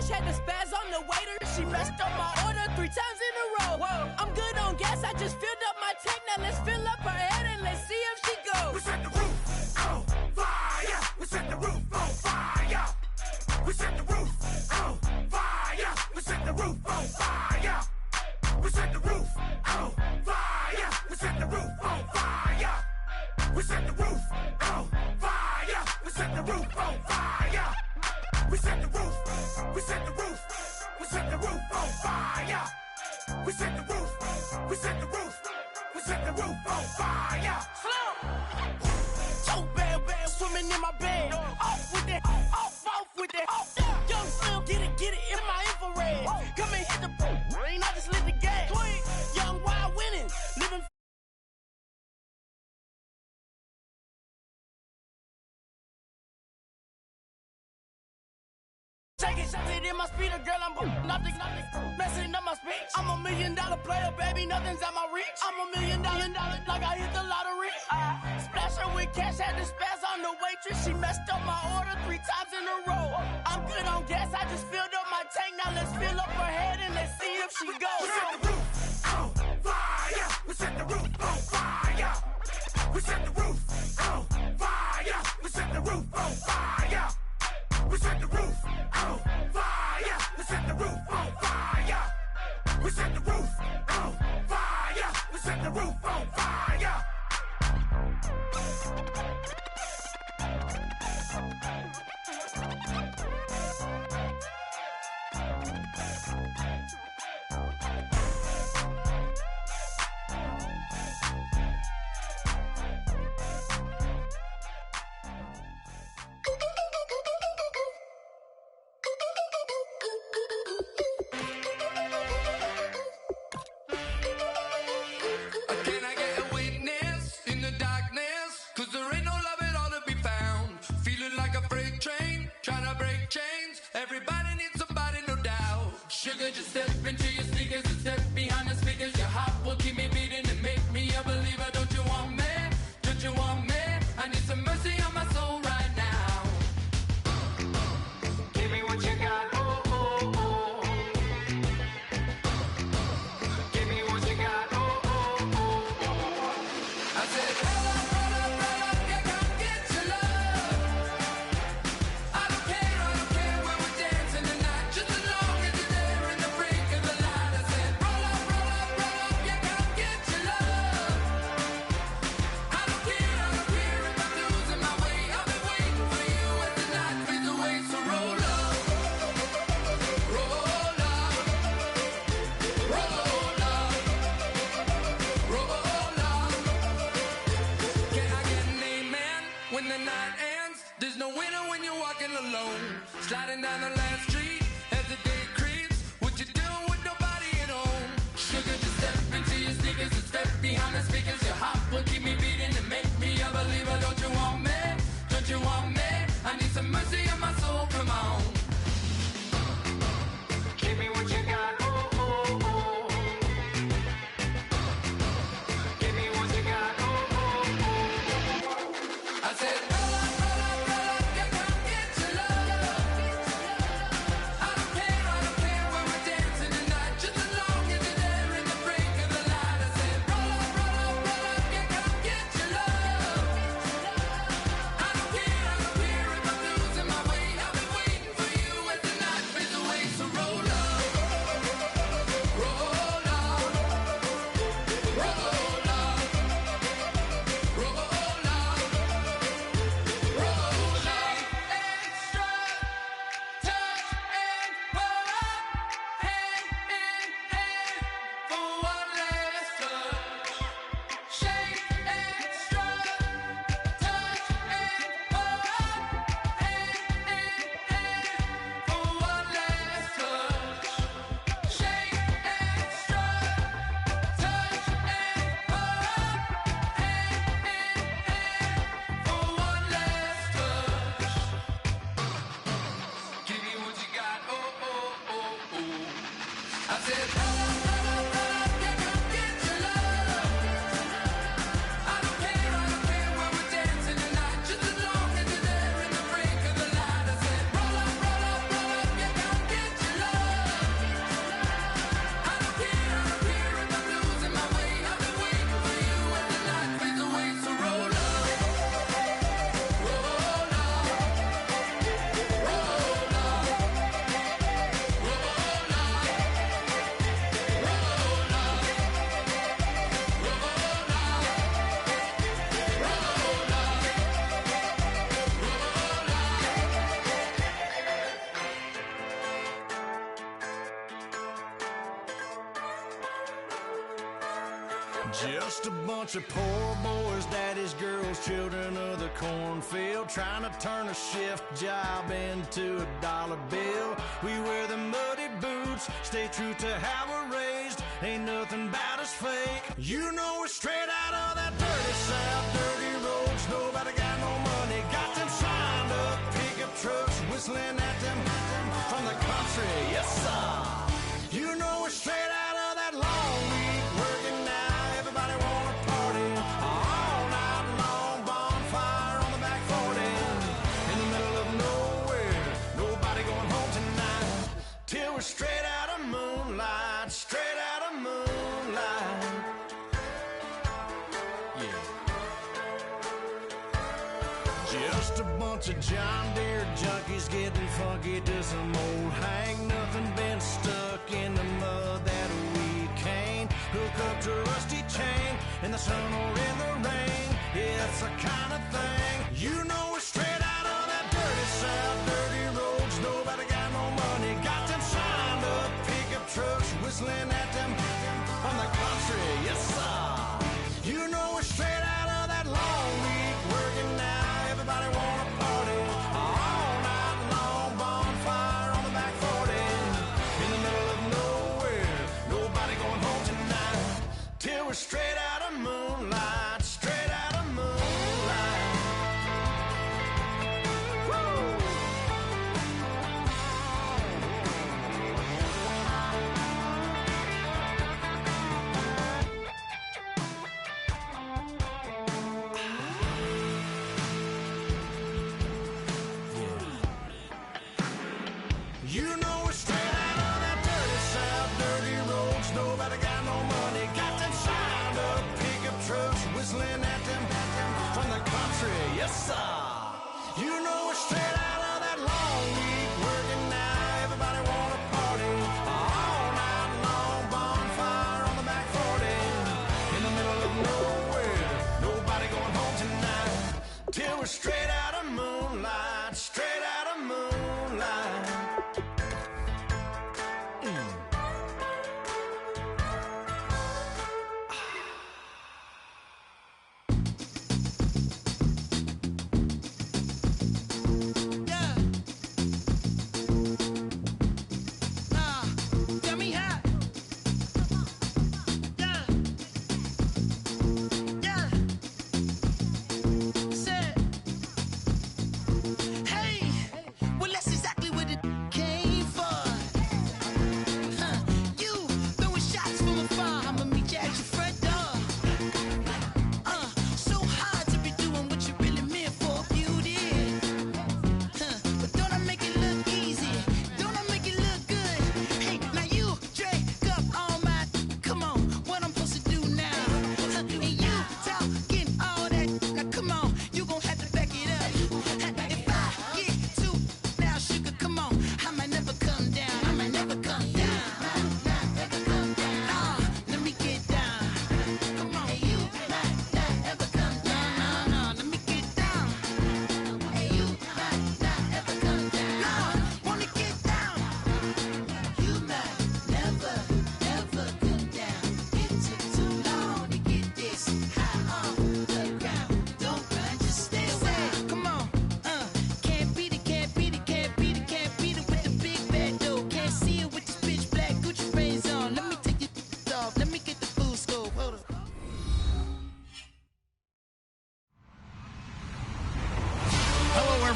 cash, had to spaz on the waiter. She messed up my order 3 times in a row. Whoa, I'm good on gas, I just filled up my tank. Now let's fill up her head and let's see if she goes. We set the roof on fire. We set the roof on fire. We set the roof on fire. We set the roof on fire. We set the roof on fire. We set the roof on fire. We set the roof on fire. We set the roof on fire. We set the roof. We set the roof. We set the roof on fire. We set the roof. We set the roof. We set the roof on fire. So bad, swimming in my bed. Off with it, off with it. Young Slim, get it in my infrared. Come and hit the rain, I just lit the gas. Young wild winning, living. Shake it in my speeder, girl, I'm nothing, messing up my speech. I'm $1 million player, baby, nothing's at my reach. I'm $1 million, like I hit the lottery. Splash her with cash, had to spaz on the waitress. She messed up my order 3 times in a row. I'm good on gas, I just filled up my tank. Now let's fill up her head and let's see if she goes. We set the roof on fire. We set the roof on fire. We set the roof on fire. We set the roof on fire. We set the roof on fire. We set the roof on fire. We set the roof on fire. We set the roof on fire. Just step into your sneakers and step behind the speakers. Your heart will keep me beating and make me a believer. Don't you want me? Don't you want me? I need some mercy on my soul right now. Give me what you got. Oh, oh, oh. Give me what you got. Oh, oh, oh. I said, roll up, yeah, come get your love. I don't care when we're dancing tonight. Just as long as you're there. Sliding down the last street as the day creeps. What you doing with nobody at home? Sugar, just step into your sneakers and step behind the speakers. Your heart will keep me beating and make me a believer. Don't you want me? Don't you want me? I need some mercy on my soul. Come on. Give me what you got. Oh, oh, oh. Give me what you got. Oh, oh, oh. I said, roll up, yeah, come get your love. I don't care when we're dancing tonight. Just as long as you're there in the break of the light. I said, roll up, yeah, come get your love. I don't care if I'm losing my way. I've been waiting for you as the night fades away. So roll up, roll up, roll up, roll up, roll up. Extra touch and pull up, hand in hand for one last touch. Shake extra touch and pull up, hand in hand for one last touch. Shake extra touch and pull up, hand in hand for one last touch. Give me what you got. Oh, oh, oh, oh. I said, roll up, yeah, come get your love. I don't care when we're dancing tonight. Just as long as you're there in the break of the light. I said, roll up, yeah, come get Just a bunch of poor boys, daddy's girls, children of the cornfield, trying to turn a shift job into a dollar bill. We wear the muddy boots, stay true to how we're raised. Ain't nothing about us fake. You know we're straight out of that dirty south, dirty roads. Nobody got no money, got them signed up pickup trucks, whistling at them from the country. Yes, sir. You know we're straight out of that long week working now. Everybody wanna party all night long, bonfire on the back 40 in the middle of nowhere. Nobody going home tonight till we're straight out of moonlight, straight out of moonlight. Yeah. Just a bunch of John Deere junkies getting funky to some old hang. Nothing been stuck in the mud that we can't hook up to a rusty chain in the sun or in the rain. Yeah, it's the kind of thing. You know we're straight out of that dirty south, dirty roads. Nobody got no money, got them signed up pickup trucks, whistling at them from the country. Yes, sir. You know we're straight out of that long week working now. Everybody wanna party all night long, bonfire on the back 40 in the middle of nowhere. Nobody going home tonight till we're straight out of moonlight, straight out of moonlight. Woo! You know we're straight out of that dirty south, dirty roads. Nobody got no money, got them signed up pickup trucks, whistling at them from the country. Yes, sir. You know we're straight out of that long week working now. Everybody wanna party all night long, bonfire on the back 40 in the middle of nowhere. Nobody going home tonight till we're straight out of moonlight, straight out of moonlight.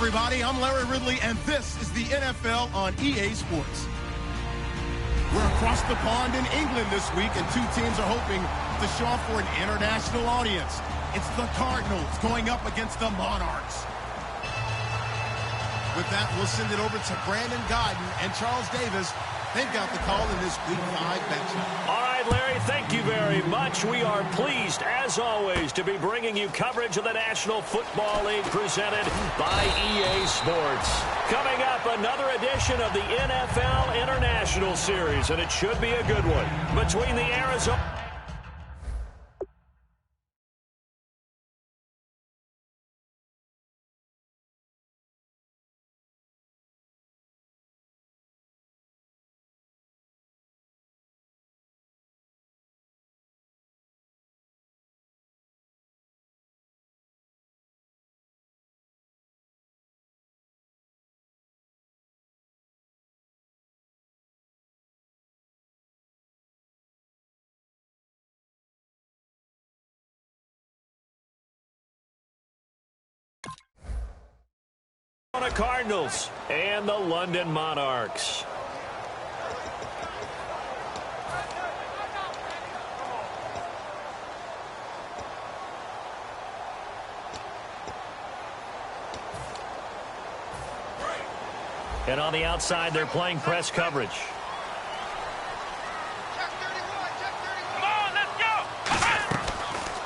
Everybody, I'm Larry Ridley, and this is the NFL on EA Sports. We're across the pond in England this week, and two teams are hoping to show off for an international audience. It's the Cardinals going up against the Monarchs. With that, we'll send it over to Brandon Godden and Charles Davis. They've got the call in this Week 5 matchup. All right, Larry, thank you very much. We are pleased, as always, to be bringing you coverage of the National Football League presented by EA Sports. Coming up, another edition of the NFL International Series, and it should be a good one, between the Arizona... Cardinals and the London Monarchs. And on the outside, they're playing press coverage.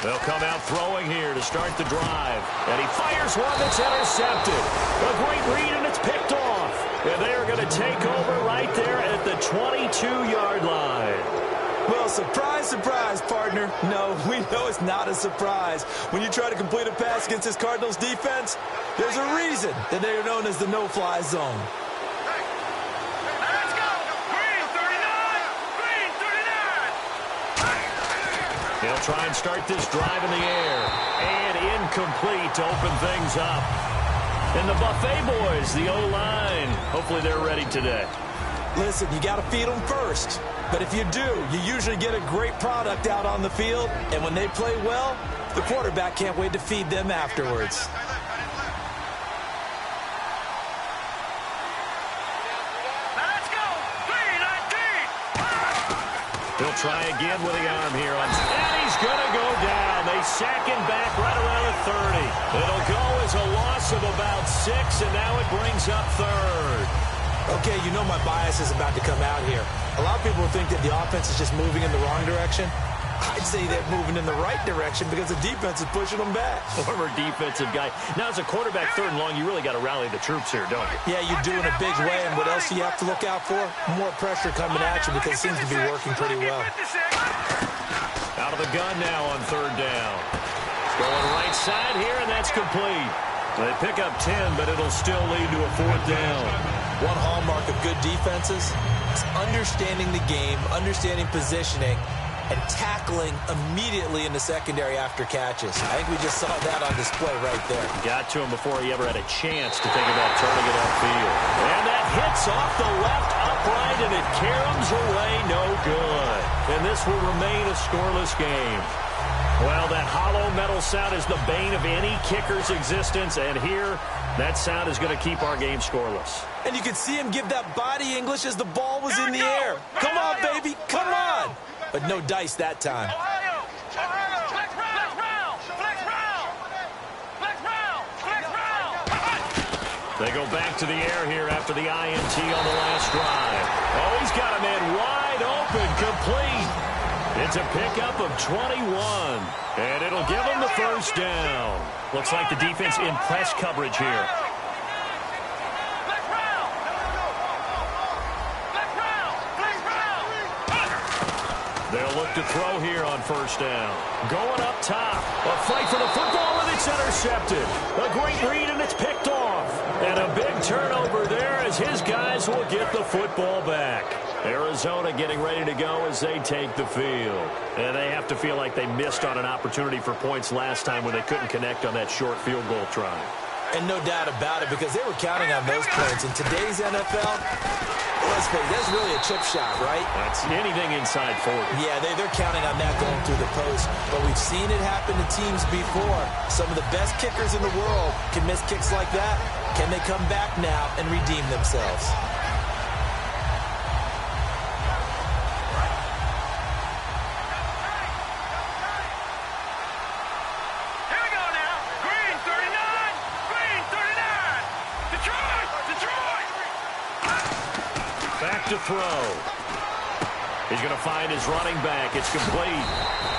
They'll come out throwing here to start the drive. And he fires one that's intercepted. A great read, and it's picked off. And they are going to take over right there at the 22-yard line. Well, surprise, surprise, partner. No, we know it's not a surprise. When you try to complete a pass against this Cardinals defense, there's a reason that they are known as the no-fly zone. He'll try and start this drive in the air. And incomplete to open things up. And the Buffet boys, the O-line, hopefully they're ready today. Listen, you got to feed them first. But if you do, you usually get a great product out on the field. And when they play well, the quarterback can't wait to feed them afterwards. He'll try again with the arm here. And he's going to go down. They sack him back right around the 30. It'll go as a loss of about 6, and now it brings up third. Okay, you know my bias is about to come out here. A lot of people think that the offense is just moving in the wrong direction. I'd say they're moving in the right direction because the defense is pushing them back. Former defensive guy. Now, as a quarterback, 3rd and long, you really got to rally the troops here, don't you? Yeah, you do in a big way. And what else do you have to look out for? More pressure coming at you because it seems to be working pretty well. Out of the gun now on 3rd down. Going right side here, and that's complete. They pick up 10, but it'll still lead to a 4th down. One hallmark of good defenses is understanding the game, understanding positioning, and tackling immediately in the secondary after catches. I think we just saw that on display right there. Got to him before he ever had a chance to think about turning it upfield. And that hits off the left upright, and it caroms away no good. And this will remain a scoreless game. Well, that hollow metal sound is the bane of any kicker's existence, and here, that sound is going to keep our game scoreless. And you can see him give that body English as the ball was in the air. Come on, baby, come on. But no dice that time. They go back to the air here after the INT on the last drive. Oh, he's got a man wide open, complete. It's a pickup of 21, and it'll give him the 1st down. Looks like the defense in press coverage here. They'll look to throw here on 1st down. Going up top. A fight for the football, and it's intercepted. A great read, and it's picked off. And a big turnover there as his guys will get the football back. Arizona getting ready to go as they take the field. And they have to feel like they missed on an opportunity for points last time when they couldn't connect on that short field goal try. And no doubt about it, because they were counting on those points. In today's NFL, let's face it, that's really a chip shot, right? That's anything inside 40. Yeah, they're counting on that going through the post. But we've seen it happen to teams before. Some of the best kickers in the world can miss kicks like that. Can they come back now and redeem themselves? To throw. He's going to find his running back. It's complete.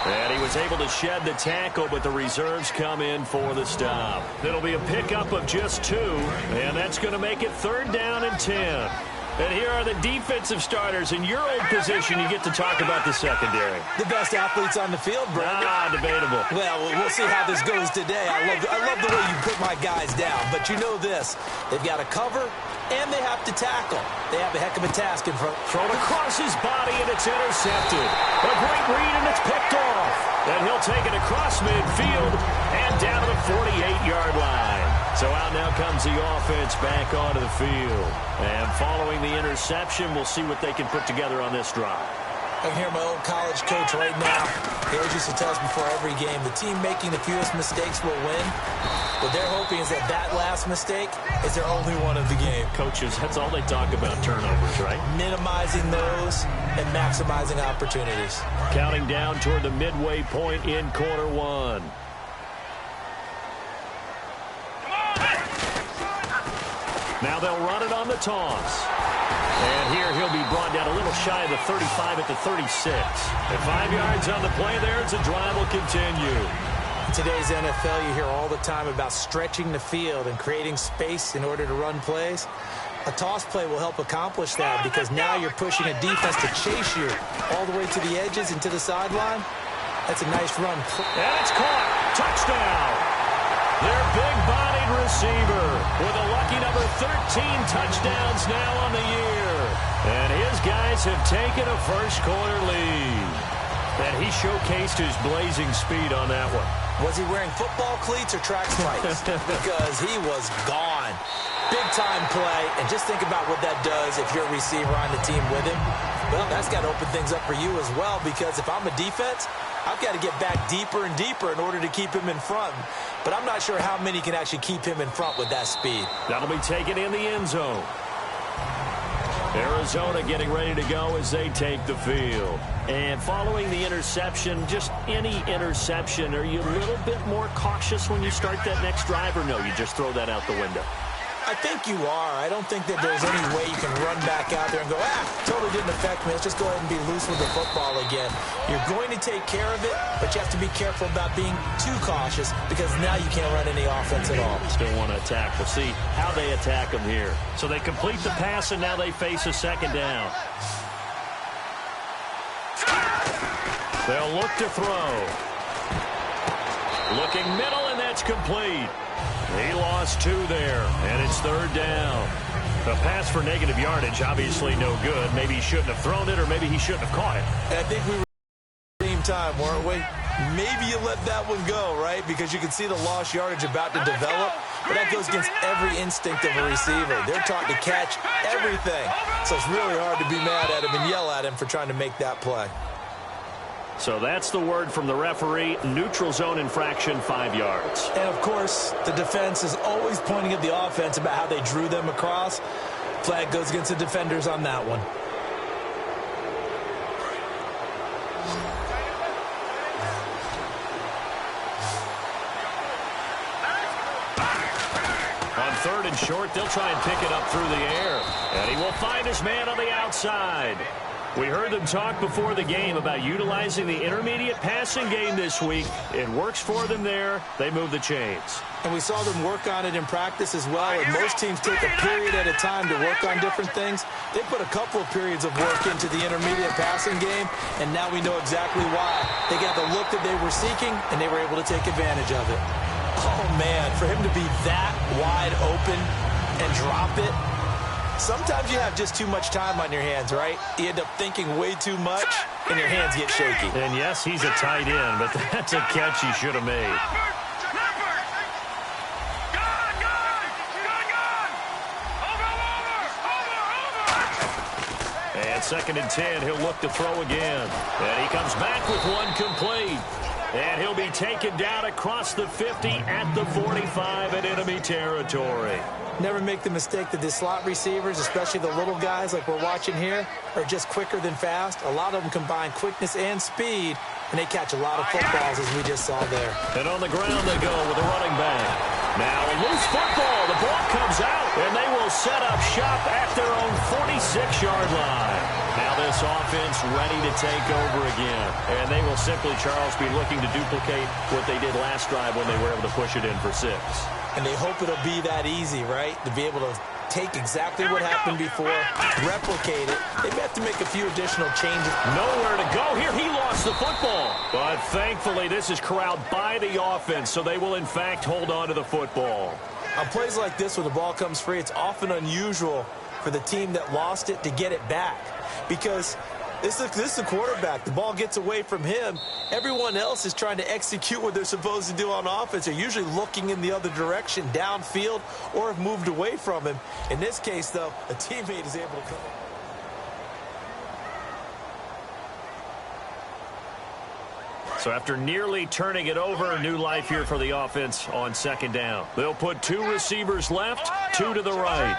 And he was able to shed the tackle, but the reserves come in for the stop. It'll be a pickup of just 2, and that's going to make it 3rd down and 10. And here are the defensive starters. In your old position, you get to talk about the secondary. The best athletes on the field, Brandon. Debatable. Well, we'll see how this goes today. I love the way you put my guys down. But you know this. They've got to cover, and they have to tackle. They have a heck of a task in front. Thrown across his body, and it's intercepted. A great read, and it's picked off. And he'll take it across midfield and down to the 48-yard line. So out now comes the offense back onto the field. And following the interception, we'll see what they can put together on this drive. I can hear my old college coach right now. He always used to tell us before every game, the team making the fewest mistakes will win. What they're hoping is that last mistake is their only one of the game. Coaches, that's all they talk about, turnovers, right? Minimizing those and maximizing opportunities. Counting down toward the midway point in quarter one. Now they'll run it on the toss. And here he'll be brought down a little shy of the 35 at the 36. And 5 yards on the play there as the drive will continue. In today's NFL, you hear all the time about stretching the field and creating space in order to run plays. A toss play will help accomplish that because now you're pushing a defense to chase you all the way to the edges and to the sideline. That's a nice run. And it's caught. Touchdown. Their big-bodied receiver with a lucky number 13 touchdowns now on the year. And his guys have taken a first-quarter lead. And he showcased his blazing speed on that one. Was he wearing football cleats or track spikes? Because he was gone. Big-time play. And just think about what that does if you're a receiver on the team with him. Well, that's got to open things up for you as well, because if I'm a defense, I've got to get back deeper and deeper in order to keep him in front. But I'm not sure how many can actually keep him in front with that speed. That'll be taken in the end zone. Arizona getting ready to go as they take the field. And following the interception, just any interception, are you a little bit more cautious when you start that next drive, or no, you just throw that out the window? I think you are. I don't think that there's any way you can run back out there and go, totally didn't affect me. Let's just go ahead and be loose with the football again. You're going to take care of it, but you have to be careful about being too cautious because now you can't run any offense at all. Still want to attack. We'll see how they attack them here. So they complete the pass, and now they face a second down. They'll look to throw. Looking middle, and that's complete. He lost 2 there, and it's third down. A pass for negative yardage, obviously no good. Maybe he shouldn't have thrown it, or maybe he shouldn't have caught it. And I think we were at the same time, weren't we? Maybe you let that one go, right? Because you can see the lost yardage about to develop. But that goes against every instinct of a receiver. They're taught to catch everything. So it's really hard to be mad at him and yell at him for trying to make that play. So that's the word from the referee. Neutral zone infraction, 5 yards. And, of course, the defense is always pointing at the offense about how they drew them across. Flag goes against the defenders on that one. On 3rd and short, they'll try and pick it up through the air. And he will find his man on the outside. We heard them talk before the game about utilizing the intermediate passing game this week. It works for them there. They move the chains. And we saw them work on it in practice as well. And most teams take a period at a time to work on different things. They put a couple of periods of work into the intermediate passing game, and now we know exactly why. They got the look that they were seeking, and they were able to take advantage of it. Oh, man, for him to be that wide open and drop it. Sometimes you have just too much time on your hands, right? You end up thinking way too much, and your hands get shaky. And, yes, he's a tight end, but that's a catch he should have made. And 2nd and 10, he'll look to throw again. And he comes back with one complete. And he'll be taken down across the 50 at the 45 in enemy territory. Never make the mistake that the slot receivers, especially the little guys like we're watching here, are just quicker than fast. A lot of them combine quickness and speed, and they catch a lot of footballs, as we just saw there. And on the ground they go with a running back. Now a loose football. The ball comes out, and they will set up shop at their own 46-yard line. Now this offense ready to take over again. And they will simply, Charles, be looking to duplicate what they did last drive when they were able to push it in for 6. And they hope it'll be that easy, right? To be able to take exactly what happened before, replicate it. They may have to make a few additional changes. Nowhere to go here. He lost the football. But thankfully, this is corralled by the offense, so they will, in fact, hold on to the football. On plays like this, when the ball comes free, it's often unusual for the team that lost it to get it back. Because this is the quarterback. The ball gets away from him. Everyone else is trying to execute what they're supposed to do on offense. They're usually looking in the other direction, downfield, or have moved away from him. In this case, though, a teammate is able to come in. So after nearly turning it over, new life here for the offense on second down. They'll put 2 receivers left, 2 to the right.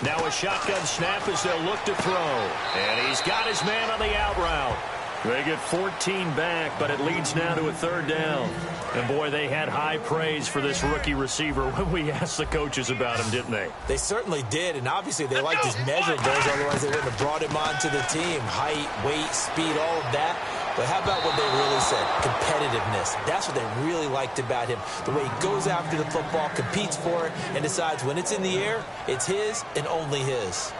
Now a shotgun snap as they'll look to throw. And he's got his man on the out route. They get 14 back, but it leads now to a 3rd down. And, boy, they had high praise for this rookie receiver when we asked the coaches about him, didn't they? They certainly did, and obviously they liked his measurables, otherwise they wouldn't have brought him onto the team. Height, weight, speed, all of that. But how about what they really said? Competitiveness. That's what they really liked about him. The way he goes after the football, competes for it, and decides when it's in the air, it's his and only his.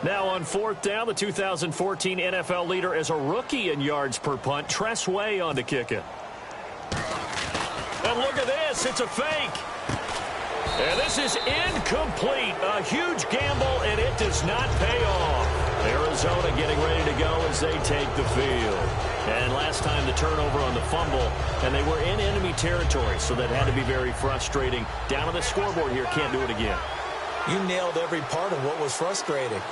Now on 4th down, the 2014 NFL leader as a rookie in yards per punt, Tress Way on to kick it. And look at this, it's a fake. And this is incomplete. A huge gamble, and it does not pay off. Arizona getting ready to go as they take the field. And last time the turnover on the fumble, and they were in enemy territory, so that had to be very frustrating. Down on the scoreboard here, can't do it again. You nailed every part of what was frustrating.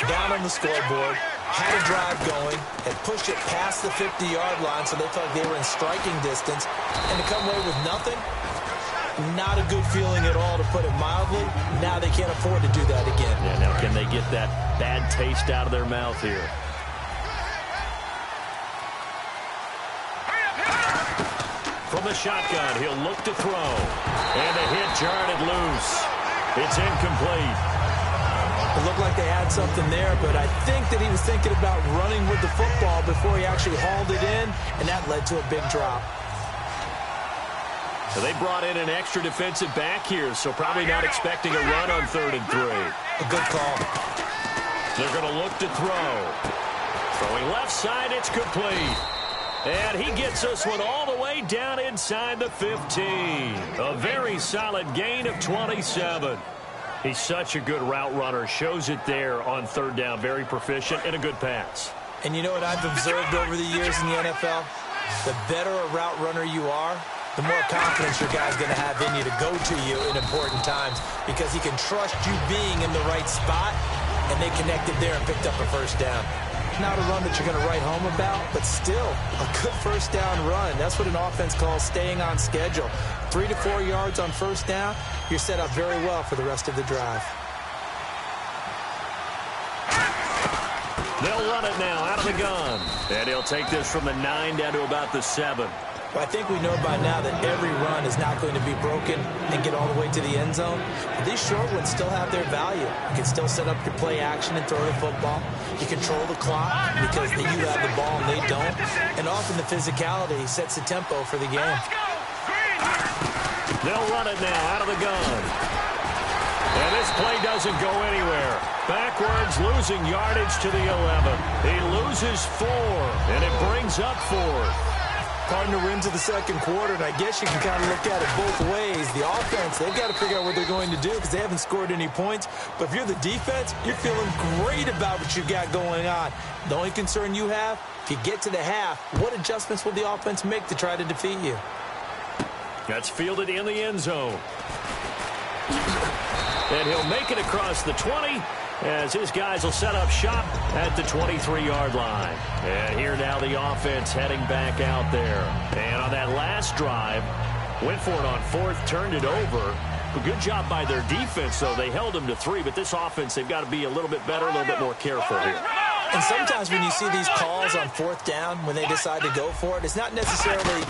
Down on the scoreboard, had a drive going, and pushed it past the 50-yard line so they felt like they were in striking distance. And to come away with nothing, not a good feeling at all, to put it mildly. Now they can't afford to do that again. Yeah, now can they get that bad taste out of their mouth here? From the shotgun, he'll look to throw. And the hit jarred it loose. It's incomplete. It looked like they had something there, but I think that he was thinking about running with the football before he actually hauled it in, and that led to a big drop. So they brought in an extra defensive back here, so probably not expecting a run on 3rd and 3. A good call. They're going to look to throw. Throwing left side, it's complete. And he gets this one all the way down inside the 15. A very solid gain of 27. He's such a good route runner. Shows it there on 3rd down. Very proficient and a good pass. And you know what I've observed over the years in the NFL? The better a route runner you are, the more confidence your guy's going to have in you to go to you in important times, because he can trust you being in the right spot, and they connected there and picked up a 1st down. Not a run that you're going to write home about, but still a good 1st down run. That's what an offense calls staying on schedule. 3 to 4 yards on 1st down, you're set up very well for the rest of the drive. They'll run it now out of the gun. And he'll take this from the 9 down to about the 7. Well, I think we know by now that every run is not going to be broken and get all the way to the end zone. But these short ones still have their value. You can still set up your play action and throw the football. You control the clock because you have the ball and they don't. And often the physicality sets the tempo for the game. They'll run it now out of the gun. And this play doesn't go anywhere. Backwards, losing yardage to the 11. He loses 4, and it brings up 4th. Partner into the 2nd quarter, and I guess you can kind of look at it both ways. The offense, they've got to figure out what they're going to do because they haven't scored any points. But if you're the defense, you're feeling great about what you got going on. The only concern you have, if you get to the half, what adjustments will the offense make to try to defeat you? That's fielded in the end zone. And he'll make it across the 20 as his guys will set up shop at the 23-yard line. And here now the offense heading back out there. And on that last drive, went for it on 4th, turned it over. A good job by their defense, though. They held them to 3, but this offense, they've got to be a little bit better, a little bit more careful here. And sometimes when you see these calls on 4th down, when they decide to go for it, it's not necessarily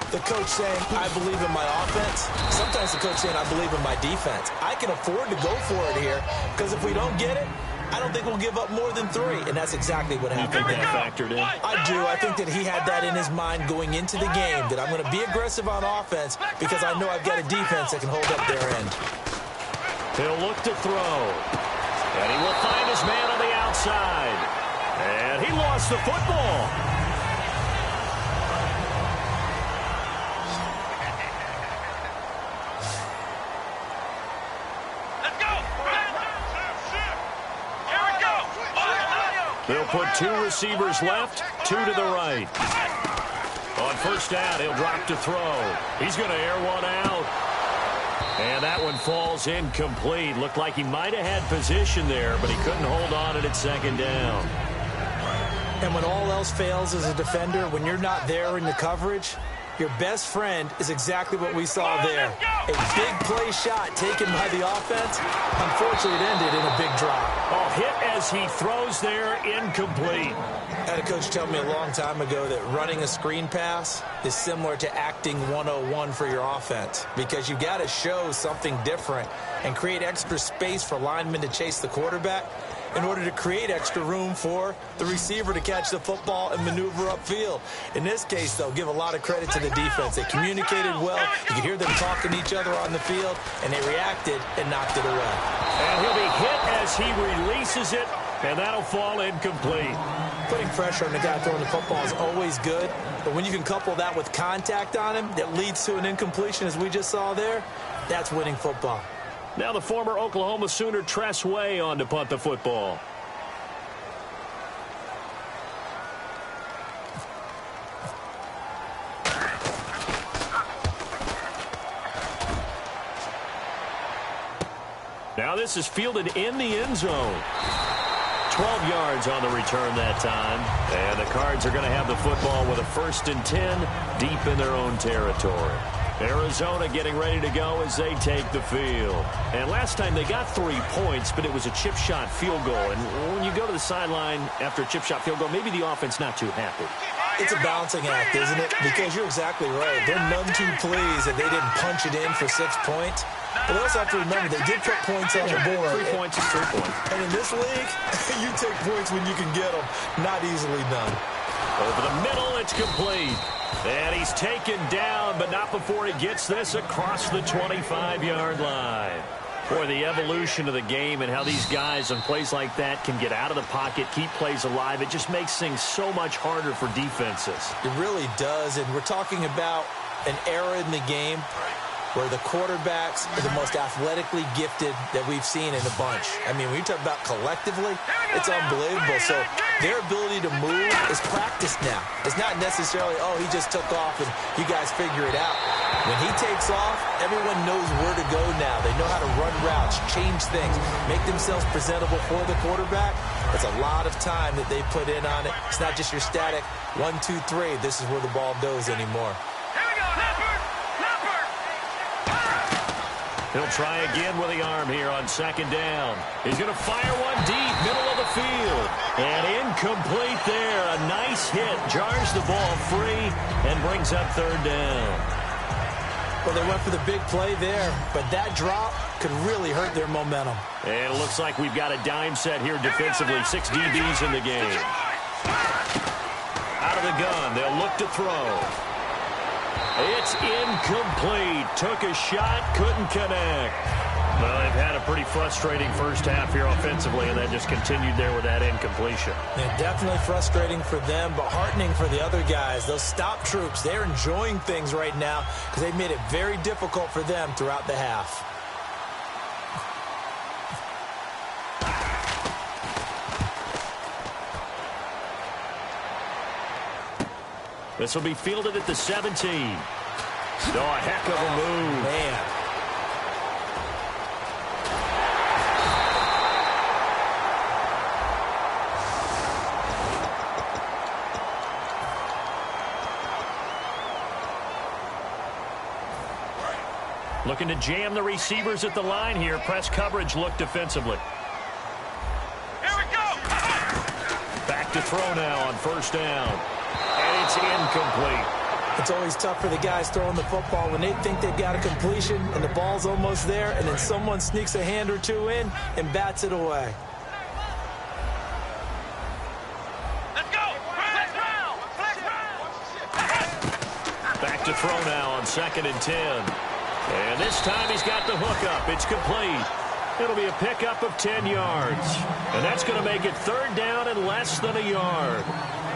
the coach saying, I believe in my offense. Sometimes the coach saying, I believe in my defense. I can afford to go for it here because if we don't get it, I don't think we'll give up more than 3. And that's exactly what happened there. Factored in. I do. I think that he had that in his mind going into the game, that I'm going to be aggressive on offense because I know I've got a defense that can hold up their end. He'll look to throw. And he will find his man on the outside. And he lost the football. They'll put 2 receivers left, 2 to the right. On 1st down, he'll drop to throw. He's going to air one out. And that one falls incomplete. Looked like he might have had position there, but he couldn't hold on at second down. And when all else fails as a defender, when you're not there in the coverage, your best friend is exactly what we saw there. A big play shot taken by the offense. Unfortunately, it ended in a big drop. Oh, hit as he throws there, incomplete. I had a coach tell me a long time ago that running a screen pass is similar to acting 101 for your offense, because you got to show something different and create extra space for linemen to chase the quarterback in order to create extra room for the receiver to catch the football and maneuver upfield. In this case, though, give a lot of credit to the defense. They communicated well. You could hear them talking to each other on the field, and they reacted and knocked it away. And he'll be hit as he releases it, and that'll fall incomplete. Putting pressure on the guy throwing the football is always good, but when you can couple that with contact on him that leads to an incompletion, as we just saw there, that's winning football. Now the former Oklahoma Sooner Tress Way on to punt the football. Now this is fielded in the end zone. 12 yards on the return that time. And the Cards are going to have the football with a 1st and 10 deep in their own territory. Arizona getting ready to go as they take the field. And last time they got 3 points, but it was a chip shot field goal. And when you go to the sideline after a chip shot field goal, maybe the offense not too happy. It's a balancing act, isn't it? Because you're exactly right. They're none too pleased that they didn't punch it in for 6 points. But we also have to remember they did put points on the board. 3 points is 3 points. And in this league, you take points when you can get them. Not easily done. Over the middle, it's complete. And he's taken down, but not before he gets this across the 25-yard line. Boy, the evolution of the game and how these guys on plays like that can get out of the pocket, keep plays alive, it just makes things so much harder for defenses. It really does, and we're talking about an era in the game where the quarterbacks are the most athletically gifted that we've seen in a bunch. I mean, when you talk about collectively, it's unbelievable. So their ability to move is practiced now. It's not necessarily, oh, he just took off and you guys figure it out. When he takes off, everyone knows where to go now. They know how to run routes, change things, make themselves presentable for the quarterback. It's a lot of time that they put in on it. It's not just your static 1, 2, 3. This is where the ball goes anymore. He'll try again with the arm here on 2nd down. He's going to fire one deep, middle of the field. And incomplete there. A nice hit. Jars the ball free and brings up 3rd down. Well, they went for the big play there, but that drop could really hurt their momentum. And it looks like we've got a dime set here defensively. 6 DBs in the game. Out of the gun. They'll look to throw. It's incomplete. Took a shot, couldn't connect. Well, they've had a pretty frustrating first half here offensively, and that just continued there with that incompletion. Yeah, definitely frustrating for them, but heartening for the other guys. Those stop troops, they're enjoying things right now because they've made it very difficult for them throughout the half. This will be fielded at the 17. Oh, a heck of a move. Man. Looking to jam the receivers at the line here. Press coverage look defensively. Here we go. Back to throw now on 1st down. And it's incomplete. It's always tough for the guys throwing the football when they think they've got a completion and the ball's almost there, and then someone sneaks a hand or two in and bats it away. Let's go. Back to throw now on 2nd and 10. And this time he's got the hook up. It's complete. It'll be a pickup of 10 yards. And that's going to make it 3rd down and less than a yard.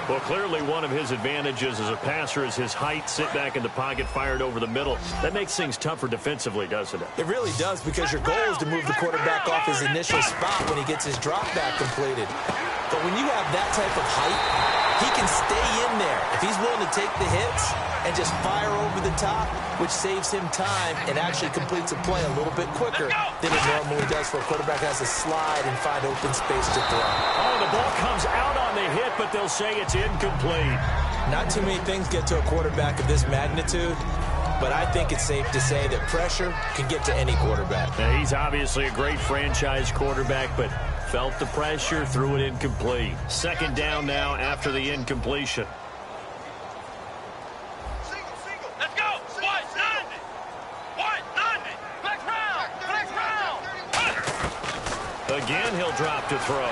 Well, clearly one of his advantages as a passer is his height. Sit back in the pocket, fired over the middle. That makes things tougher defensively, doesn't it? It really does, because your goal is to move the quarterback off his initial spot when he gets his drop back completed. But when you have that type of height, he can stay in there. If he's willing to take the hits and just fire over the top, which saves him time and actually completes a play a little bit quicker than it normally does for a quarterback who has to slide and find open space to throw. Oh, the ball comes out on the hit, but they'll say it's incomplete. Not too many things get to a quarterback of this magnitude, but I think it's safe to say that pressure can get to any quarterback. Now, he's obviously a great franchise quarterback, but felt the pressure, threw it incomplete. Second down now after the incompletion. Let's go! White, none! White, none! Flex round! Flex round! Again, he'll drop to throw.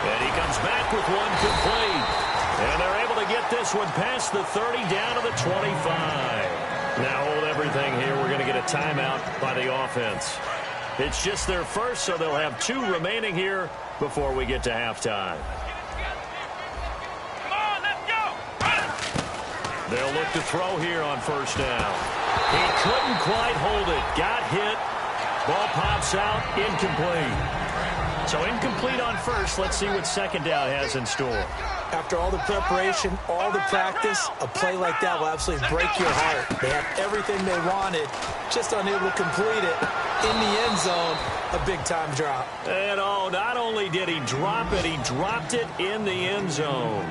And he comes back with one complete. And they're able to get this one past the 30 down to the 25. Now hold everything here. We're going to get a timeout by the offense. It's just their first, so they'll have 2 remaining here before we get to halftime. Come on, let's go! They'll look to throw here on first down. He couldn't quite hold it. Got hit. Ball pops out. Incomplete. So incomplete on first. Let's see what second down has in store. After all the preparation, all the practice, a play like that will absolutely break your heart. They have everything they wanted, just unable to complete it. In the end zone, a big-time drop. And oh, not only did he drop it, he dropped it in the end zone.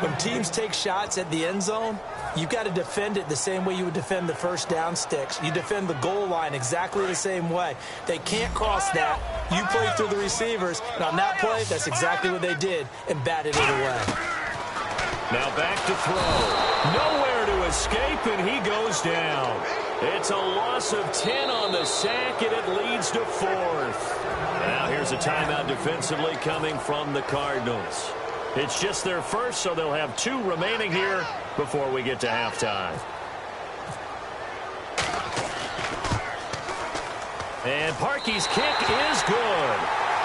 When teams take shots at the end zone, you've got to defend it the same way you would defend the first down sticks. You defend the goal line exactly the same way. They can't cross that. You play through the receivers, and on that play, that's exactly what they did, and batted it away. Now back to throw. Nowhere to escape, and he goes down. It's a loss of 10 on the sack, and it leads to 4th. Now here's a timeout defensively coming from the Cardinals. It's just their first, so they'll have 2 remaining here before we get to halftime. And Parkey's kick is good.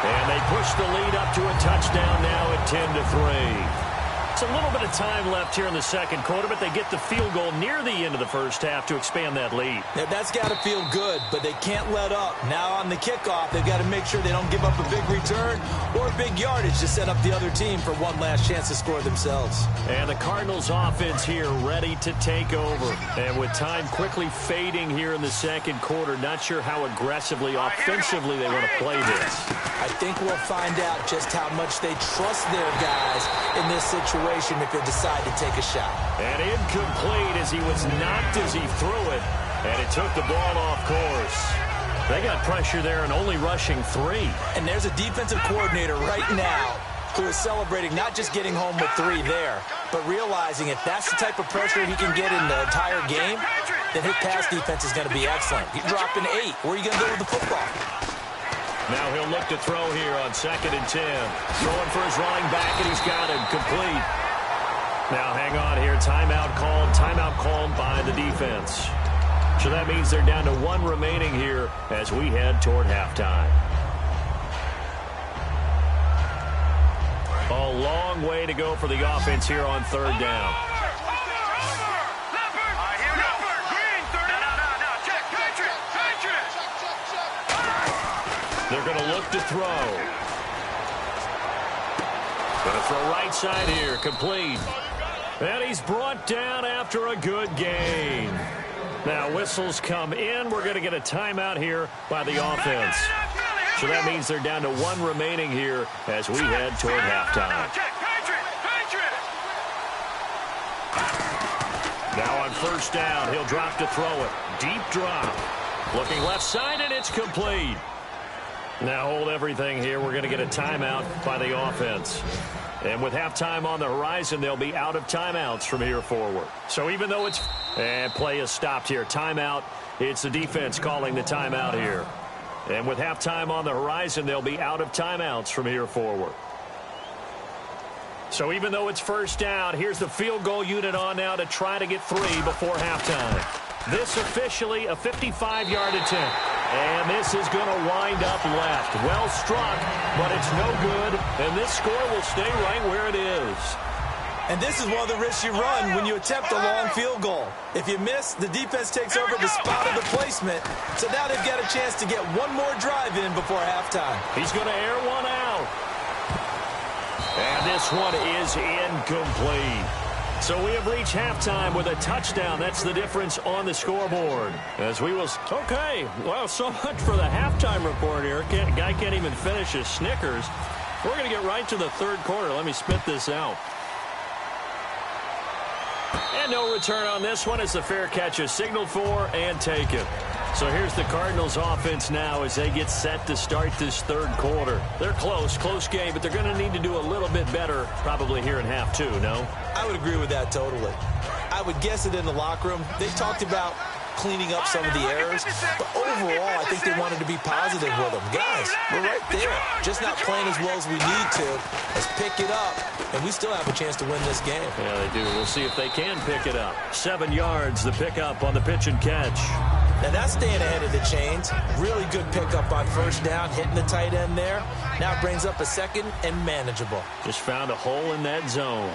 And they push the lead up to a touchdown now at 10-3. It's a little bit of time left here in the second quarter, but they get the field goal near the end of the first half to expand that lead. Now, that's got to feel good, but they can't let up. Now on the kickoff, they've got to make sure they don't give up a big return or a big yardage to set up the other team for one last chance to score themselves. And the Cardinals offense here ready to take over. And with time quickly fading here in the second quarter, not sure how aggressively, offensively they want to play this. I think we'll find out just how much they trust their guys in this situation if they decide to take a shot. And incomplete as he was knocked as he threw it, and it took the ball off course. They got pressure there and only rushing 3. And there's a defensive coordinator right now who is celebrating not just getting home with 3 there, but realizing if that's the type of pressure he can get in the entire game, then his pass defense is going to be excellent. You drop an 8. Where are you going to go with the football? Now he'll look to throw here on 2nd and 10. Throwing for his running back, and he's got him complete. Now hang on here. Timeout called by the defense. So that means they're down to 1 remaining here as we head toward halftime. A long way to go for the offense here on 3rd down. They're going to look to throw. Going to throw right side here, complete. And he's brought down after a good gain. Now whistles come in. We're going to get a timeout here by the offense. So that means they're down to 1 remaining here as we head toward halftime. Now on first down, he'll drop to throw it. Deep drop. Looking left side, and it's complete. Now hold everything here. We're going to get a timeout by the offense. And with halftime on the horizon, they'll be out of timeouts from here forward. So even though it's... And play is stopped here. Timeout. It's the defense calling the timeout here. And with halftime on the horizon, they'll be out of timeouts from here forward. So even though it's first down, here's the field goal unit on now to try to get 3 before halftime. This officially a 55-yard attempt. And this is going to wind up left. Well struck, but it's no good. And this score will stay right where it is. And this is one of the risks you run when you attempt a long field goal. If you miss, the defense takes over the spot of the placement. So now they've got a chance to get 1 more drive in before halftime. He's going to air one out. And And this one is incomplete. So we have reached halftime with a touchdown. That's the difference on the scoreboard. As we will... Okay, well, so much for the halftime report here. Guy can't even finish his Snickers. We're going to get right to the third quarter. Let me spit this out. And no return on this one as the fair catch is signaled for and taken. So here's the Cardinals offense now as they get set to start this third quarter. They're close game, but they're going to need to do a little bit better probably here in half two, no? I would agree with that totally. I would guess it in the locker room. They talked about cleaning up some of the errors, but overall, I think they wanted to be positive with them. Guys, we're right there. Just not playing as well as we need to. Let's pick it up, and we still have a chance to win this game. Yeah, they do. We'll see if they can pick it up. 7 yards, the pickup on the pitch and catch. Now that's staying ahead of the chains. Really good pickup on first down, hitting the tight end there. Now it brings up a second and manageable. Just found a hole in that zone.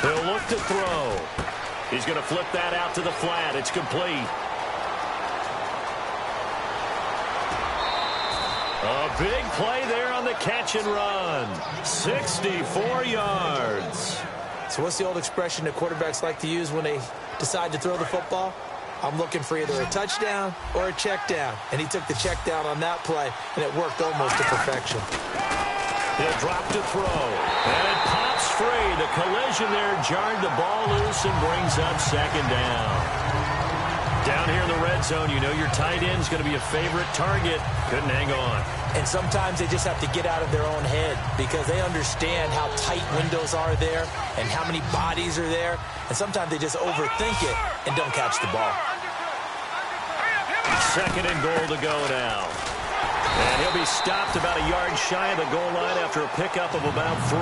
He'll look to throw. He's going to flip that out to the flat. It's complete. A big play there on the catch and run. 64 yards. So what's the old expression that quarterbacks like to use when they decide to throw the football? I'm looking for either a touchdown or a check down. And he took the check down on that play, and it worked almost to perfection. He'll drop to throw. And it pops free. The collision there jarred the ball loose and brings up second down. Down here in the red zone, you know your tight end's going to be a favorite target. Couldn't hang on. And sometimes they just have to get out of their own head because they understand how tight windows are there and how many bodies are there. And sometimes they just overthink it and don't catch the ball. Second and goal to go now. And he'll be stopped about a yard shy of the goal line after a pickup of about 3.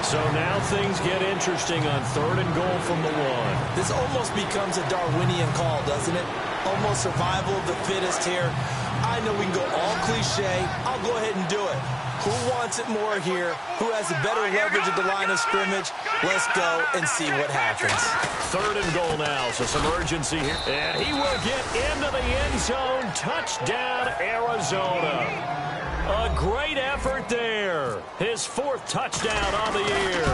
So now things get interesting on third and goal from the 1. This almost becomes a Darwinian call, doesn't it? Almost survival of the fittest here. I know we can go all cliche. I'll go ahead and do it. Who wants it more here? Who has the better leverage at the line of scrimmage? Let's go and see what happens. Third and goal now, so some urgency here. And he will get into the end zone. Touchdown, Arizona. A great effort there. His 4th touchdown on the year.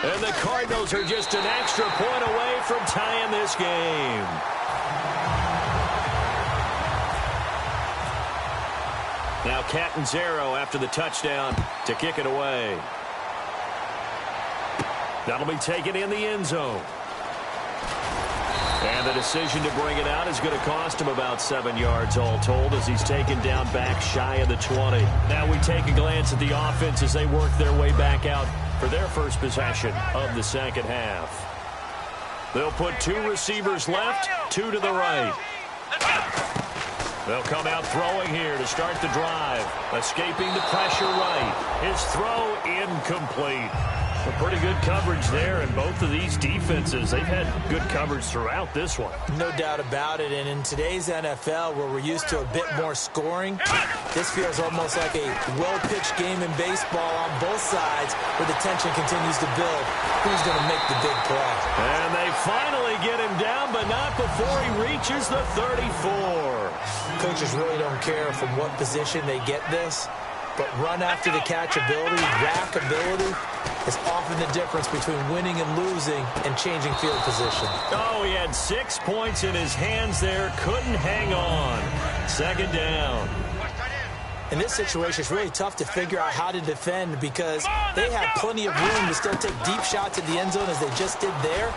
And the Cardinals are just an extra point away from tying this game. Now Catanzaro after the touchdown to kick it away. That'll be taken in the end zone. And the decision to bring it out is going to cost him about 7 yards all told as he's taken down back shy of the 20. Now we take a glance at the offense as they work their way back out for their first possession of the second half. They'll put 2 receivers left, 2 to the right. They'll come out throwing here to start the drive. Escaping the pressure right. His throw incomplete. Some pretty good coverage there, and both of these defenses, they've had good coverage throughout this one. No doubt about it, and in today's NFL, where we're used to a bit more scoring, this feels almost like a well-pitched game in baseball on both sides, where the tension continues to build. Who's going to make the big play? And they finally get him down, but not before he reaches the 34. Coaches really don't care from what position they get this, but run after the catch ability, rack ability, is often the difference between winning and losing and changing field position. Oh, he had 6 points in his hands there. Couldn't hang on. Second down. In this situation, it's really tough to figure out how to defend because they have plenty of room to still take deep shots at the end zone as they just did there,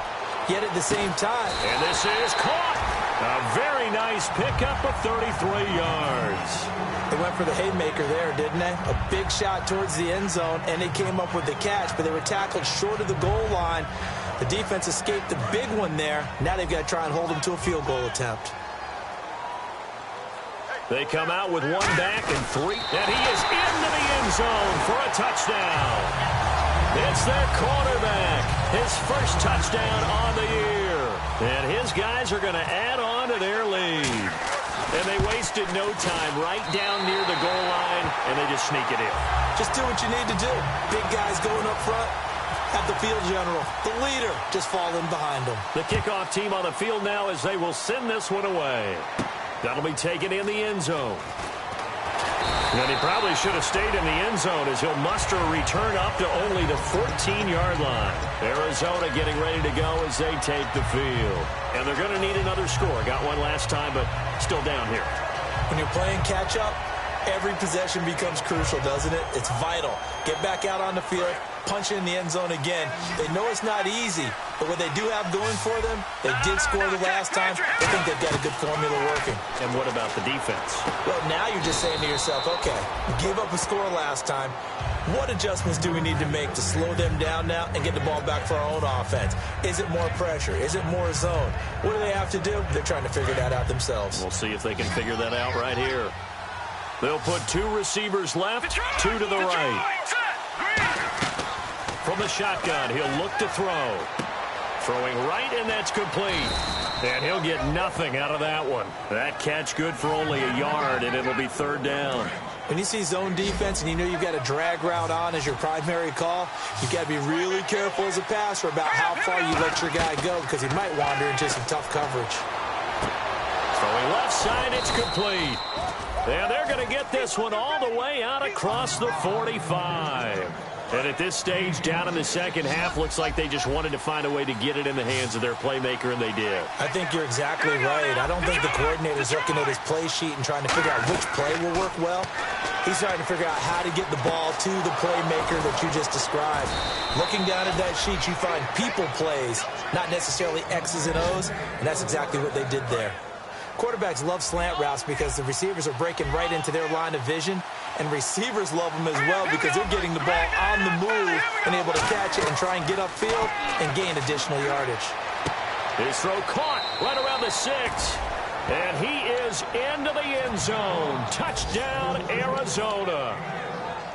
yet at the same time. And this is caught. A very nice pickup of 33 yards. They went for the haymaker there, didn't they? A big shot towards the end zone, and they came up with the catch, but they were tackled short of the goal line. The defense escaped the big one there. Now they've got to try and hold them to a field goal attempt. They come out with 1 back and 3. And he is into the end zone for a touchdown. It's their quarterback. His first touchdown on the year. And his guys are going to add on to their lead. And they wasted no time right down near the goal line, and they just sneak it in. Just do what you need to do. Big guys going up front. Have the field general, the leader, just fall in behind them. The kickoff team on the field now as they will send this one away. That'll be taken in the end zone. And he probably should have stayed in the end zone as he'll muster a return up to only the 14-yard line. Arizona getting ready to go as they take the field. And they're going to need another score. Got one last time, but still down here. When you're playing catch-up, every possession becomes crucial, doesn't it? It's vital. Get back out on the field, punch it in the end zone again. They know it's not easy, but what they do have going for them, they did score the last time. They think they've got a good formula working. And what about the defense? Well, now you're just saying to yourself, okay, gave up a score last time. What adjustments do we need to make to slow them down now and get the ball back for our own offense? Is it more pressure? Is it more zone? What do they have to do? They're trying to figure that out themselves. We'll see if they can figure that out right here. They'll put two receivers left, two to the right. From the shotgun, he'll look to throw. Throwing right, and that's complete. And he'll get nothing out of that one. That catch good for only a yard, and it'll be third down. When you see zone defense and you know you've got a drag route on as your primary call, you've got to be really careful as a passer about how far you let your guy go because he might wander into some tough coverage. Throwing left side, it's complete. And they're going to get this one all the way out across the 45. And at this stage, down in the second half, looks like they just wanted to find a way to get it in the hands of their playmaker, and they did. I think you're exactly right. I don't think the coordinator's looking at his play sheet and trying to figure out which play will work well. He's trying to figure out how to get the ball to the playmaker that you just described. Looking down at that sheet, you find people plays, not necessarily X's and O's, and that's exactly what they did there. Quarterbacks love slant routes because the receivers are breaking right into their line of vision, and receivers love them as well because they're getting the ball on the move and able to catch it and try and get upfield and gain additional yardage. His throw caught right around the 6. And he is into the end zone. Touchdown, Arizona.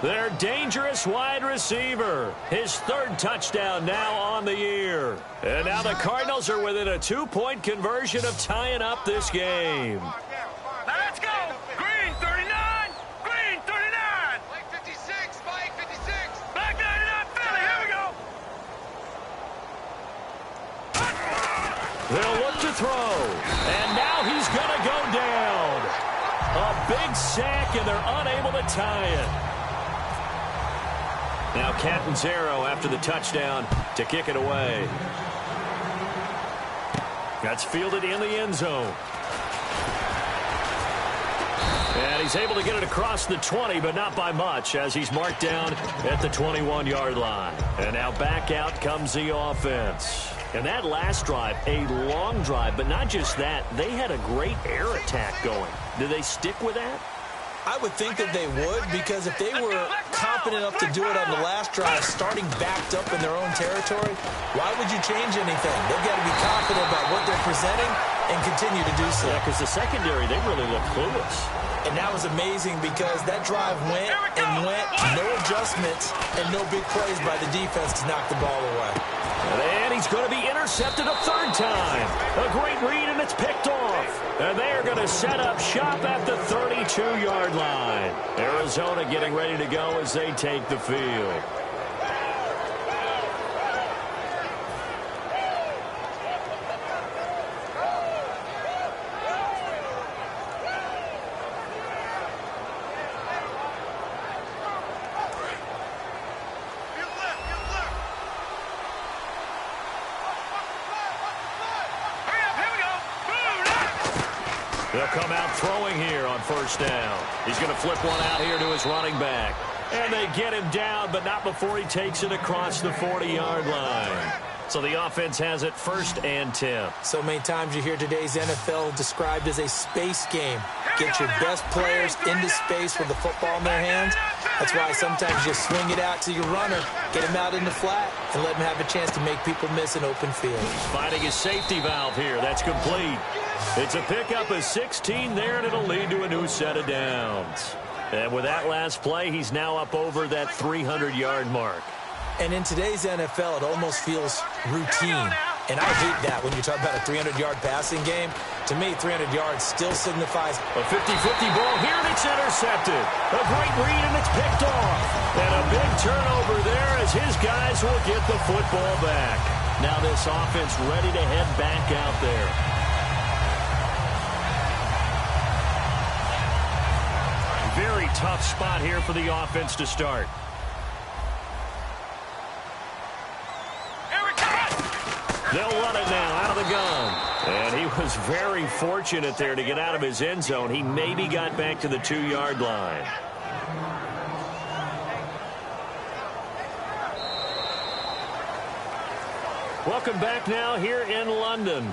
Their dangerous wide receiver. His third touchdown now on the year. And now the Cardinals are within a 2-point conversion of tying up this game. Now let's go. Green 39. Green 39. Mike 56. Mike 56. Back 99 Philly. Here we go. They'll look to throw. And now he's going to go down. A big sack, and they're unable to tie it. Now Catanzaro after the touchdown to kick it away. That's fielded in the end zone. And he's able to get it across the 20, but not by much, as he's marked down at the 21-yard line. And now back out comes the offense. And that last drive, a long drive, but not just that. They had a great air attack going. Do they stick with that? I would think that they would, because if they were confident enough to do it on the last drive, starting backed up in their own territory, why would you change anything? They've got to be confident about what they're presenting and continue to do so. Yeah, because the secondary, they really look clueless. And that was amazing because that drive went and went, no adjustments, and no big plays by the defense to knock the ball away. And he's going to be intercepted a third time. A great read, and it's picked off. And they are going to set up shop at the 32-yard line. Arizona getting ready to go as they take the field. They'll come out throwing here on first down. He's going to flip one out here to his running back. And they get him down, but not before he takes it across the 40-yard line. So the offense has it 1st and 10. So many times you hear today's NFL described as a space game. Get your best players into space with the football in their hands. That's why sometimes you swing it out to your runner, get him out in the flat, and let him have a chance to make people miss an open field. Finding his safety valve here. That's complete. It's a pickup of 16 there, and it'll lead to a new set of downs. And with that last play, he's now up over that 300-yard mark. And in today's NFL, it almost feels routine. And I hate that when you talk about a 300-yard passing game. To me, 300 yards still signifies a 50-50 ball here, and it's intercepted. A great read, and it's picked off. And a big turnover there as his guys will get the football back. Now this offense ready to head back out there. tough spot here for the offense to start. They'll run it now out of the gun. And he was very fortunate there to get out of his end zone. He maybe got back to the 2-yard line. Welcome back now here in London.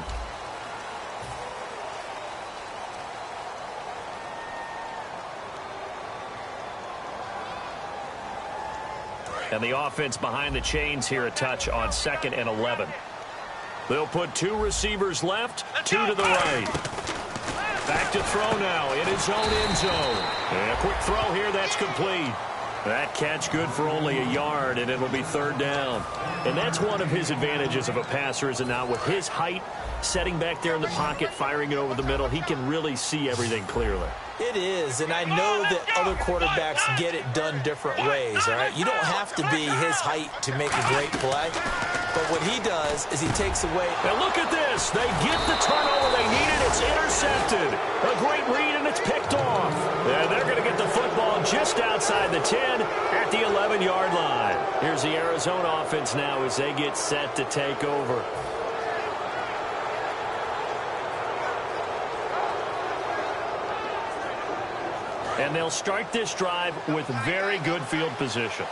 And the offense behind the chains here a touch on 2nd and 11. They'll put 2 receivers left, 2 to the right. Back to throw now in his own end zone. And a quick throw here, that's complete. That catch good for only a yard, and it'll be 3rd down. And that's one of his advantages of a passer, is it not? With his height, setting back there in the pocket, firing it over the middle, he can really see everything clearly. It is, and I know that other quarterbacks get it done different ways, all right? You don't have to be his height to make a great play, but what he does is he takes away. And look at this. They get the turnover they needed. It's intercepted. A great read, and it's picked off. And they're going to get the football just outside the 10 at the 11-yard line. Here's the Arizona offense now as they get set to take over. And they'll start this drive with very good field position.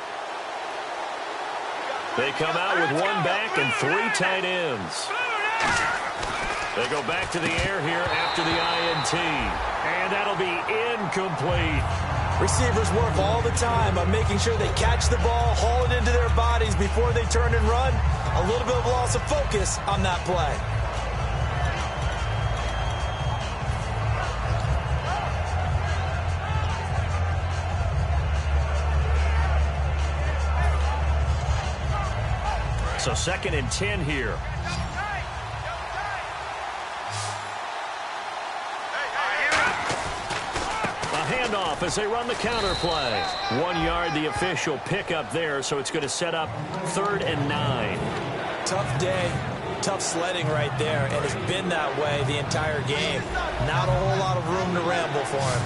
They come out with 1 back and 3 tight ends. They go back to the air here after the INT. And that'll be incomplete. Receivers work all the time on making sure they catch the ball, haul it into their bodies before they turn and run. A little bit of loss of focus on that play. So 2nd and 10 here. A handoff as they run the counter play. 1 yard, the official pickup there, so it's going to set up 3rd and 9. Tough day, tough sledding right there, and it's been that way the entire game. Not a whole lot of room to ramble for him.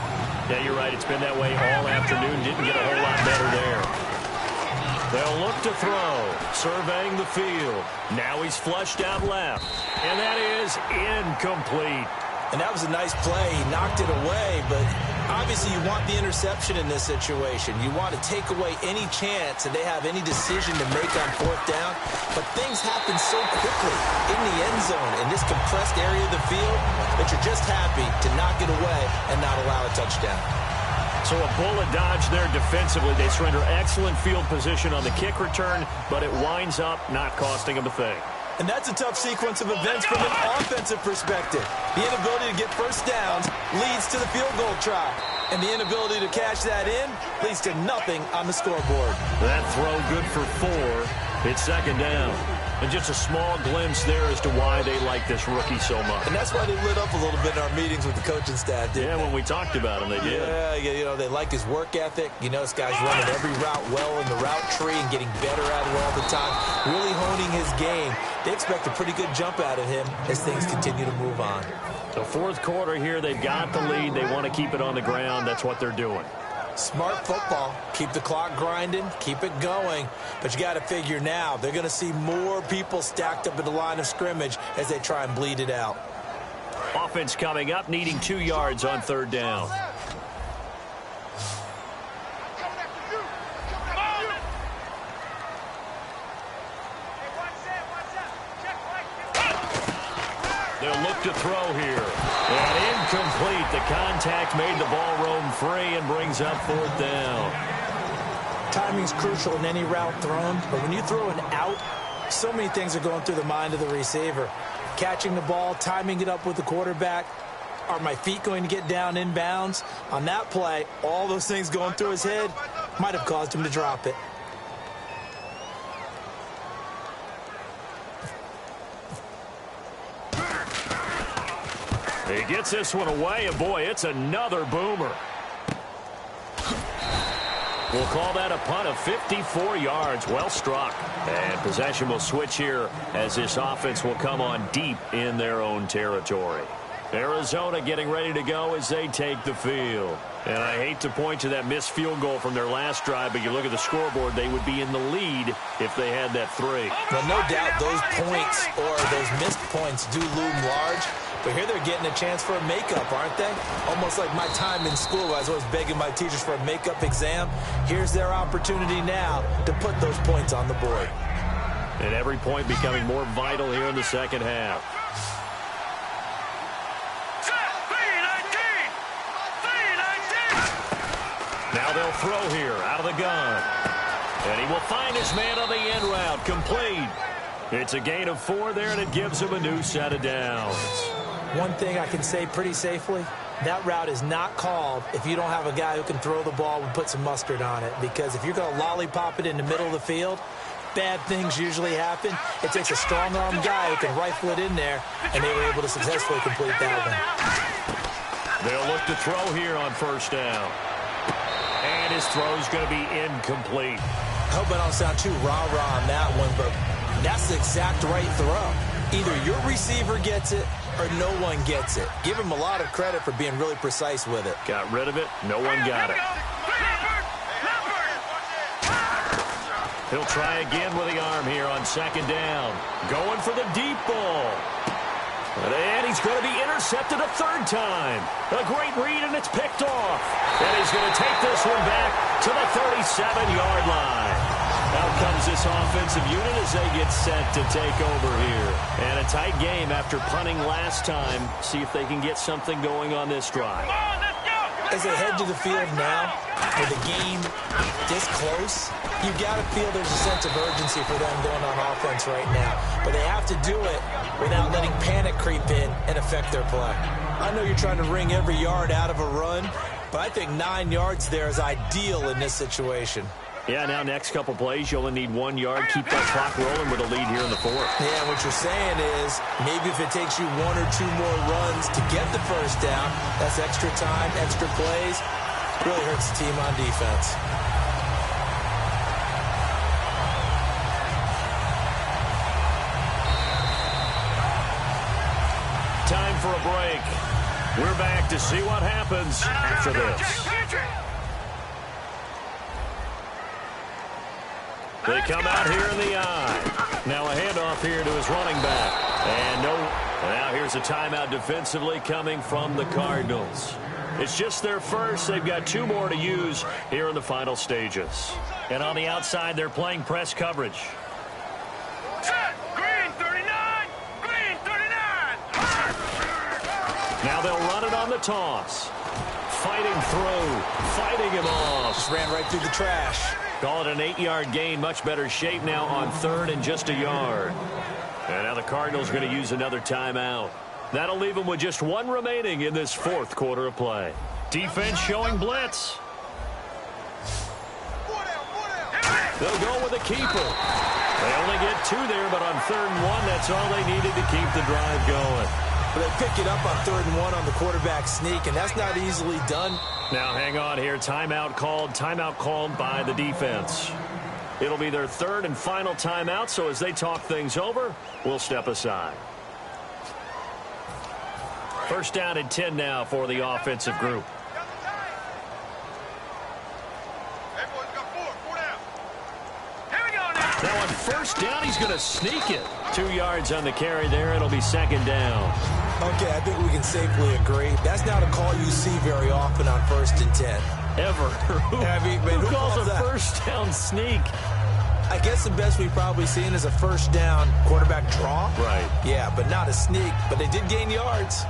Yeah, you're right. It's been that way all afternoon. Didn't get a whole lot better there. They'll look to throw, surveying the field. Now he's flushed out left, and that is incomplete. And that was a nice play. He knocked it away, but obviously you want the interception in this situation. You want to take away any chance that they have any decision to make on 4th down. But things happen so quickly in the end zone in this compressed area of the field that you're just happy to knock it away and not allow a touchdown. So a bullet dodge there defensively. They surrender excellent field position on the kick return, but it winds up not costing them a thing. And that's a tough sequence of events from an offensive perspective. The inability to get first downs leads to the field goal try. And the inability to cash that in leads to nothing on the scoreboard. That throw good for 4. It's 2nd down. And just a small glimpse there as to why they like this rookie so much. And that's why they lit up a little bit in our meetings with the coaching staff, didn't they? When we talked about him, they did. Yeah, you know, they like his work ethic. You know, this guy's running every route well in the route tree and getting better at it all the time. Really honing his game. They expect a pretty good jump out of him as things continue to move on. The 4th quarter here, they've got the lead. They want to keep it on the ground. That's what they're doing. Smart football. Keep the clock grinding. Keep it going. But you got to figure now, they're going to see more people stacked up at the line of scrimmage as they try and bleed it out. Offense coming up, needing 2 yards on 3rd down. They'll look to throw here. And incomplete. The contact made the ball roam free and brings up 4th down. Timing's crucial in any route thrown, but when you throw an out, so many things are going through the mind of the receiver. Catching the ball, timing it up with the quarterback. Are my feet going to get down inbounds? On that play, all those things going through his head might have caused him to drop it. He gets this one away, and boy, it's another boomer. We'll call that a punt of 54 yards. Well struck. And possession will switch here as this offense will come on deep in their own territory. Arizona getting ready to go as they take the field. And I hate to point to that missed field goal from their last drive, but you look at the scoreboard, they would be in the lead if they had that 3. Well, no doubt those points or those missed points do loom large, but here they're getting a chance for a makeup, aren't they? Almost like my time in school, I was always begging my teachers for a makeup exam. Here's their opportunity now to put those points on the board. And every point becoming more vital here in the second half. Now they'll throw here out of the gun. And he will find his man on the end route. Complete. It's a gain of 4 there, and it gives him a new set of downs. One thing I can say pretty safely, that route is not called if you don't have a guy who can throw the ball and put some mustard on it. Because if you're going to lollipop it in the middle of the field, bad things usually happen. It takes a strong-arm guy who can rifle it in there, and they were able to successfully complete that one. They'll look to throw here on first down. And his throw's going to be incomplete. I hope I don't sound too rah-rah on that one, but that's the exact right throw. Either your receiver gets it or no one gets it. Give him a lot of credit for being really precise with it. Got rid of it. No one got it. He'll try again with the arm here on second down. Going for the deep ball. And he's going to be intercepted a 3rd time. A great read, and it's picked off. And he's going to take this one back to the 37-yard line. Out comes this offensive unit as they get set to take over here. And a tight game after punting last time. See if they can get something going on this drive. As they head to the field now, with the game this close, you got to feel there's a sense of urgency for them going on offense right now. But they have to do it without letting panic creep in and affect their play. I know you're trying to wring every yard out of a run, but I think 9 yards there is ideal in this situation. Yeah, now next couple plays, you only need 1 yard. Keep that clock rolling with a lead here in the 4th. Yeah, what you're saying is maybe if it takes you 1 or 2 more runs to get the first down, that's extra time, extra plays. Really hurts the team on defense. Time for a break. We're back to see what happens after this. They come out here in the eye. Now a handoff here to his running back. And no. Now here's a timeout defensively coming from the Cardinals. It's just their first. They've got 2 more to use here in the final stages. And on the outside, they're playing press coverage. Green 39! Green 39! Now they'll run it on the toss. Fighting through. Fighting him off. Just ran right through the trash. Call it an 8-yard gain. Much better shape now on 3rd and just a yard. And now the Cardinals are going to use another timeout. That'll leave them with just 1 remaining in this 4th quarter of play. Defense showing blitz. They'll go with a keeper. They only get 2 there, but on 3rd and 1, that's all they needed to keep the drive going. But they pick it up on 3rd and 1 on the quarterback sneak, and that's not easily done. Now hang on here. Timeout called by the defense. It'll be their 3rd and final timeout, so as they talk things over, we'll step aside. First down and 10 now for the offensive group. Now on first down, he's going to sneak it. 2 yards on the carry there. It'll be 2nd down. Okay, I think we can safely agree. That's not a call you see very often on 1st and 10. Ever. Who calls a that? first down sneak? I guess the best we've probably seen is a first down quarterback draw. Right. Yeah, but not a sneak. But they did gain yards.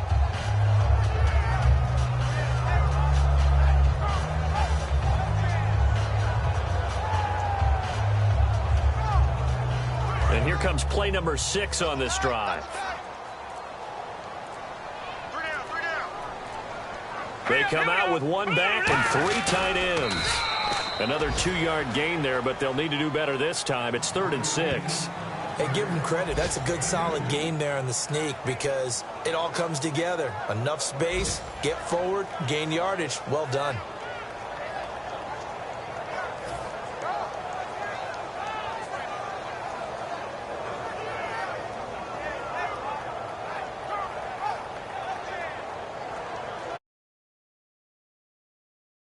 And here comes play number 6 on this drive. They come out with 1 back and 3 tight ends. Another 2-yard gain there, but they'll need to do better this time. It's 3rd and 6. Hey, give them credit. That's a good, solid gain there on the sneak because it all comes together. Enough space, get forward, gain yardage. Well done.